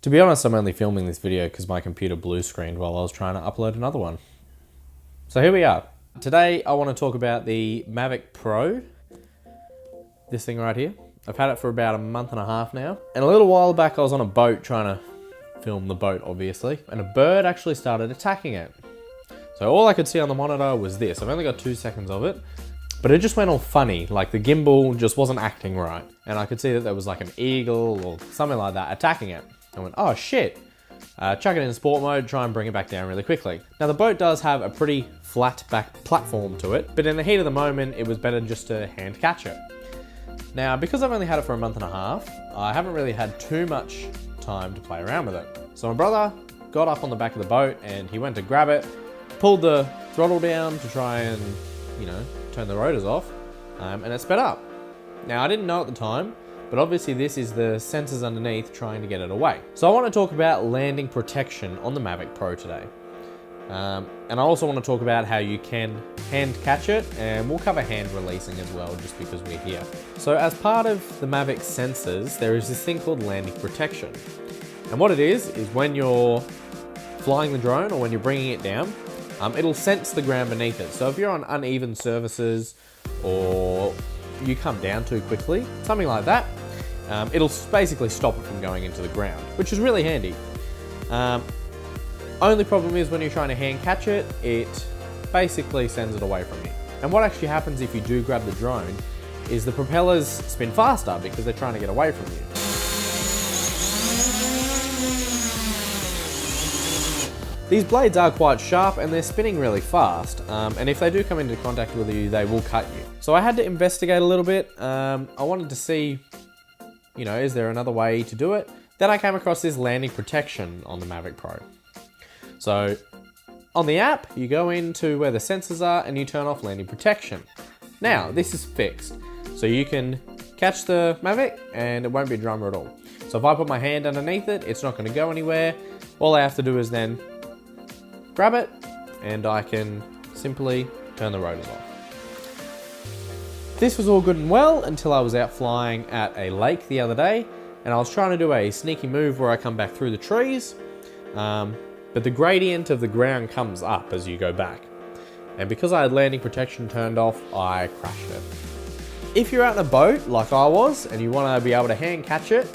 To be honest, I'm only filming this video because my computer blue screened while I was trying to upload another one. So here we are. Today I want to talk about the Mavic Pro. This thing right here. I've had it for about a month and a half now. And a little while back I was on a boat trying to film the boat, obviously. And a bird actually started attacking it. So all I could see on the monitor was this. I've only got 2 seconds of it. But it just went all funny, like the gimbal just wasn't acting right. And I could see that there was like an eagle or something like that attacking it. I went, oh shit. Chuck it in sport mode, try and bring it back down really quickly. Now the boat does have a pretty flat back platform to it, but in the heat of the moment, it was better just to hand catch it. Now, because I've only had it for a month and a half, I haven't really had too much time to play around with it. So my brother got up on the back of the boat and he went to grab it, pulled the throttle down to try and, turn the rotors off, and it sped up. Now, I didn't know at the time, but obviously this is the sensors underneath trying to get it away. So I want to talk about landing protection on the Mavic Pro today. And I also want to talk about how you can hand catch it, and we'll cover hand releasing as well, just because we're here. So as part of the Mavic sensors, there is this thing called landing protection. And what it is when you're flying the drone or when you're bringing it down, it'll sense the ground beneath it. So if you're on uneven surfaces or you come down too quickly, something like that, it'll basically stop it from going into the ground, which is really handy. Only problem is when you're trying to hand catch it, it basically sends it away from you. And what actually happens if you do grab the drone is the propellers spin faster because they're trying to get away from you. These blades are quite sharp and they're spinning really fast, and if they do come into contact with you, they will cut you. So I had to investigate a little bit. I wanted to see, is there another way to do it? Then I came across this landing protection on the Mavic Pro. So on the app, you go into where the sensors are and you turn off landing protection. Now, this is fixed. So you can catch the Mavic and it won't be a drummer at all. So if I put my hand underneath it, it's not going to go anywhere. All I have to do is then grab it and I can simply turn the rotors off. This was all good and well until I was out flying at a lake the other day and I was trying to do a sneaky move where I come back through the trees, but the gradient of the ground comes up as you go back. And because I had landing protection turned off, I crashed it. If you're out in a boat like I was and you want to be able to hand catch it,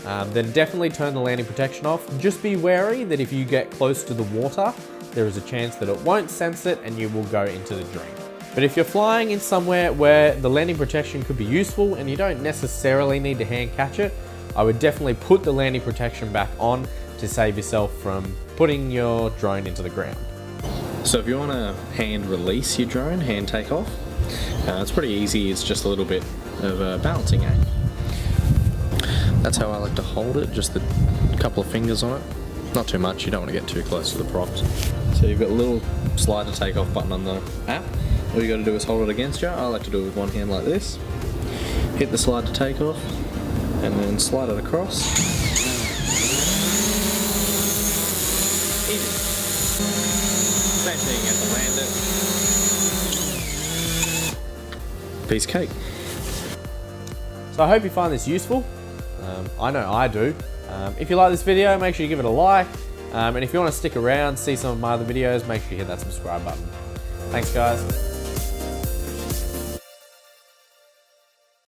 then definitely turn the landing protection off. Just be wary that if you get close to the water, there is a chance that it won't sense it and you will go into the dream. But if you're flying in somewhere where the landing protection could be useful and you don't necessarily need to hand catch it, I would definitely put the landing protection back on to save yourself from putting your drone into the ground. So if you want to hand release your drone, hand take off, it's pretty easy. It's just a little bit of a balancing act. That's how I like to hold it, just a couple of fingers on it. Not too much, you don't want to get too close to the props. So you've got a little slide to take off button on the app. All you got to do is hold it against you. I like to do it with one hand like this. Hit the slide to take off, and then slide it across. Easy. Same thing, you have to land it. Piece of cake. So I hope you find this useful. I know I do. If you like this video, make sure you give it a like. And if you want to stick around, see some of my other videos, make sure you hit that subscribe button. Thanks guys.